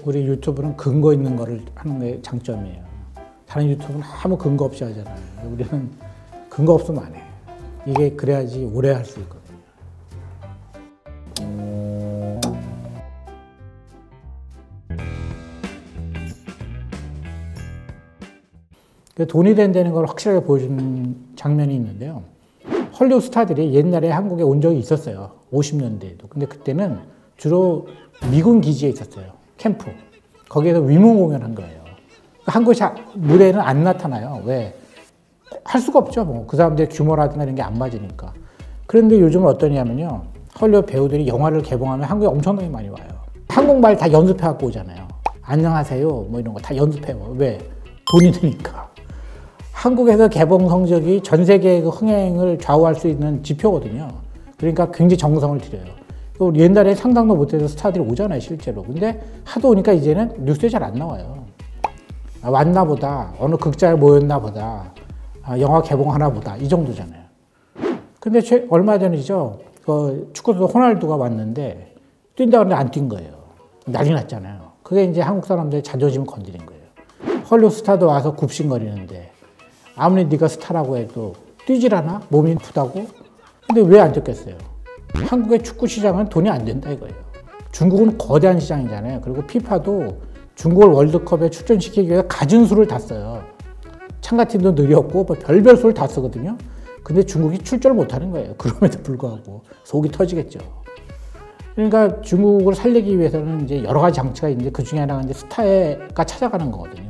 우리 유튜브는 근거 있는 거를 하는 게 장점이에요. 다른 유튜브는 아무 근거 없이 하잖아요. 우리는 근거 없으면 안 해. 이게 그래야지 오래 할 수 있거든요. 돈이 된다는 걸 확실하게 보여주는 장면이 있는데요. 헐리우드 스타들이 옛날에 한국에 온 적이 있었어요. 50년대에도. 근데 그때는 주로 미군 기지에 있었어요. 캠프. 거기에서 위문 공연한 거예요. 한국 무대에는 안 나타나요. 왜? 할 수가 없죠. 뭐. 그 사람들의 규모라든가 이런 게 안 맞으니까. 그런데 요즘은 어떠냐면요. 헐리우드 배우들이 영화를 개봉하면 한국에 엄청나게 많이 와요. 한국말 다 연습해 갖고 오잖아요. 안녕하세요. 뭐 이런 거 다 연습해요. 왜? 돈이 드니까. 한국에서 개봉 성적이 전 세계의 그 흥행을 좌우할 수 있는 지표거든요. 그러니까 굉장히 정성을 들여요. 옛날에 상상도 못해서 스타들이 오잖아요, 실제로. 근데 하도 오니까 이제는 뉴스에 잘 안 나와요. 아, 왔나 보다, 어느 극장에 모였나 보다, 아, 영화 개봉하나 보다, 이 정도잖아요. 근데 얼마 전이죠, 그 축구도 호날두가 왔는데, 뛴다 그러는데 안 뛴 거예요. 난리 났잖아요. 그게 이제 한국 사람들의 자존심을 건드린 거예요. 헐리우드 스타도 와서 굽신거리는데, 아무리 네가 스타라고 해도 뛰질 않아? 몸이 아프다고? 근데 왜 안 뛰겠어요? 한국의 축구 시장은 돈이 안 된다 이거예요. 중국은 거대한 시장이잖아요. 그리고 피파도 중국을 월드컵에 출전시키기 위해 갖은 수를 다 써요. 참가팀도 느렸고 뭐 별별 수를 다 쓰거든요. 근데 중국이 출전을 못하는 거예요. 그럼에도 불구하고 속이 터지겠죠. 그러니까 중국을 살리기 위해서는 이제 여러 가지 장치가 있는데 그 중에 하나가 이제 스타가 찾아가는 거거든요.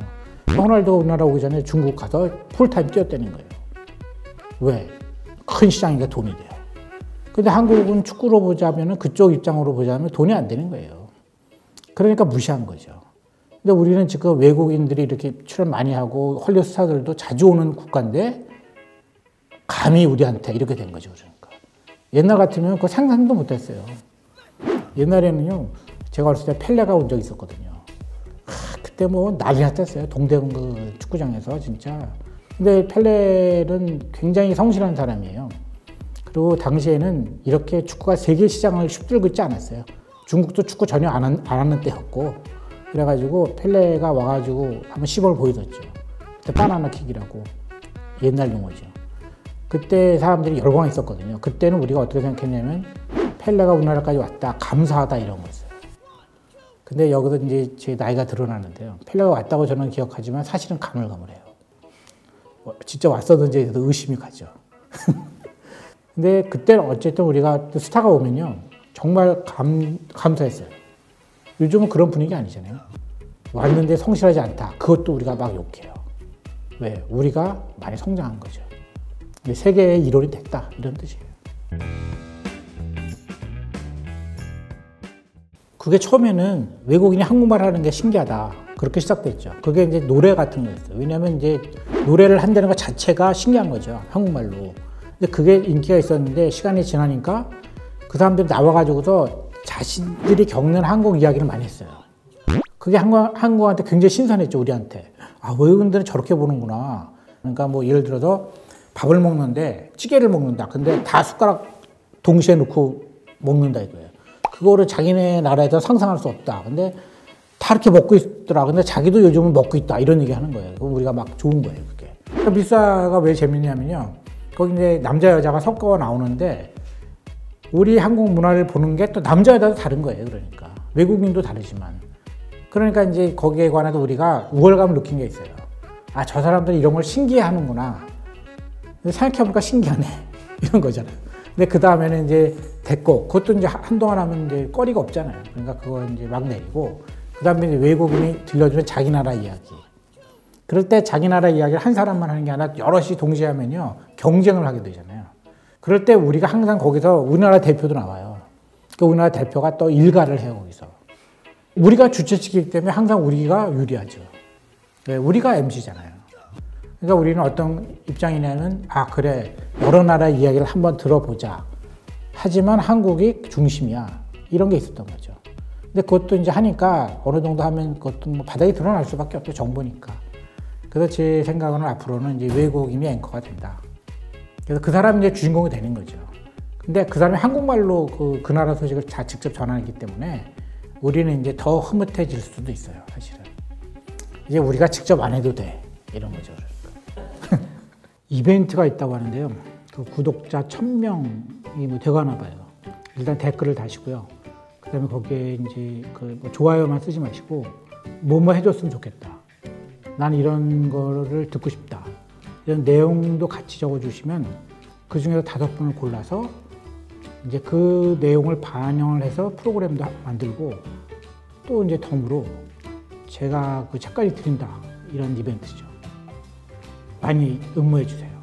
호날두가 우리나라 오기 전에 중국 가서 풀타임 뛰었다는 거예요. 왜? 큰 시장이니까 돈이 돼요. 근데 한국은 축구로 보자면 그쪽 입장으로 보자면 돈이 안 되는 거예요. 그러니까 무시한 거죠. 근데 우리는 지금 외국인들이 이렇게 출연 많이 하고 헐리우드 스타들도 자주 오는 국가인데 감히 우리한테 이렇게 된 거죠. 그러니까. 옛날 같으면 그거 상상도 못 했어요. 옛날에는요, 제가 어렸을 때 펠레가 온 적이 있었거든요. 그때 뭐 난리 났었어요. 동대문 그 축구장에서 진짜. 근데 펠레는 굉장히 성실한 사람이에요. 그리고 당시에는 이렇게 축구가 세계 시장을 휩쓸고 있지 않았어요. 중국도 축구 전혀 안 하는 때였고, 그래가지고 펠레가 와가지고 한번 시범을 보여줬죠. 그때 바나나 킥이라고 옛날 용어죠. 그때 사람들이 열광했었거든요. 그때는 우리가 어떻게 생각했냐면 펠레가 우리나라까지 왔다, 감사하다 이런 거였어요. 근데 여기서 이제 제 나이가 드러나는데요. 펠레가 왔다고 저는 기억하지만 사실은 가물가물해요. 진짜 왔었는지 의심이 가죠. 근데 그때는 어쨌든 우리가 스타가 오면요. 정말 감사했어요. 요즘은 그런 분위기 아니잖아요. 왔는데 성실하지 않다. 그것도 우리가 막 욕해요. 왜? 우리가 많이 성장한 거죠. 세계의 일원이 됐다. 이런 뜻이에요. 그게 처음에는 외국인이 한국말 하는 게 신기하다. 그렇게 시작됐죠. 그게 이제 노래 같은 거였어요. 왜냐면 이제 노래를 한다는 것 자체가 신기한 거죠. 한국말로. 근데 그게 인기가 있었는데 시간이 지나니까 그 사람들이 나와가지고서 자신들이 겪는 한국 이야기를 많이 했어요. 그게 한국한테 굉장히 신선했죠, 우리한테. 아, 외국인들은 저렇게 보는구나. 그러니까 뭐 예를 들어서 밥을 먹는데 찌개를 먹는다. 근데 다 숟가락 동시에 넣고 먹는다 이거예요. 그거를 자기네 나라에서 상상할 수 없다. 근데 다 이렇게 먹고 있더라. 근데 자기도 요즘은 먹고 있다. 이런 얘기 하는 거예요. 그럼 우리가 막 좋은 거예요, 그게. 그러니까 미사가 왜 재밌냐면요. 거기 이제 남자, 여자가 섞어 나오는데 우리 한국 문화를 보는 게 또 남자, 여자도 다른 거예요. 그러니까. 외국인도 다르지만. 그러니까 이제 거기에 관해서 우리가 우월감을 느낀 게 있어요. 아, 저 사람들이 이런 걸 신기해 하는구나. 근데 생각해보니까 신기하네. 이런 거잖아요. 근데 그 다음에는 이제 됐고, 그것도 이제 한동안 하면 이제 거리가 없잖아요. 그러니까 그거 이제 막 내리고, 그 다음에 이제 외국인이 들려주는 자기 나라 이야기. 그럴 때 자기 나라 이야기를 한 사람만 하는 게 아니라 여럿이 동시에 하면요, 경쟁을 하게 되잖아요. 그럴 때 우리가 항상 거기서 우리나라 대표도 나와요. 그 우리나라 대표가 또 일가를 해요, 거기서. 우리가 주최측이기 때문에 항상 우리가 유리하죠. 우리가 MC잖아요. 그러니까 우리는 어떤 입장이냐면, 아, 그래, 여러 나라 이야기를 한번 들어보자. 하지만 한국이 중심이야. 이런 게 있었던 거죠. 근데 그것도 이제 하니까 어느 정도 하면 그것도 뭐 바닥이 드러날 수밖에 없죠, 정보니까. 그래서 제 생각은 앞으로는 이제 외국인이 앵커가 된다. 그래서 그 사람이 이제 주인공이 되는 거죠. 근데 그 사람이 한국말로 그 나라 소식을 직접 전하기 때문에 우리는 이제 더 흐뭇해질 수도 있어요, 사실은. 이제 우리가 직접 안 해도 돼. 이런 거죠. 그러니까. 이벤트가 있다고 하는데요. 그 구독자 1000명이 뭐 되가나 봐요. 일단 댓글을 다시고요. 그 다음에 거기에 이제 뭐 좋아요만 쓰지 마시고, 뭐뭐 해줬으면 좋겠다. 난 이런 거를 듣고 싶다. 이런 내용도 같이 적어주시면 그 중에서 5분을 골라서 이제 그 내용을 반영을 해서 프로그램도 만들고 또 이제 덤으로 제가 그 책까지 드린다. 이런 이벤트죠. 많이 응모해 주세요.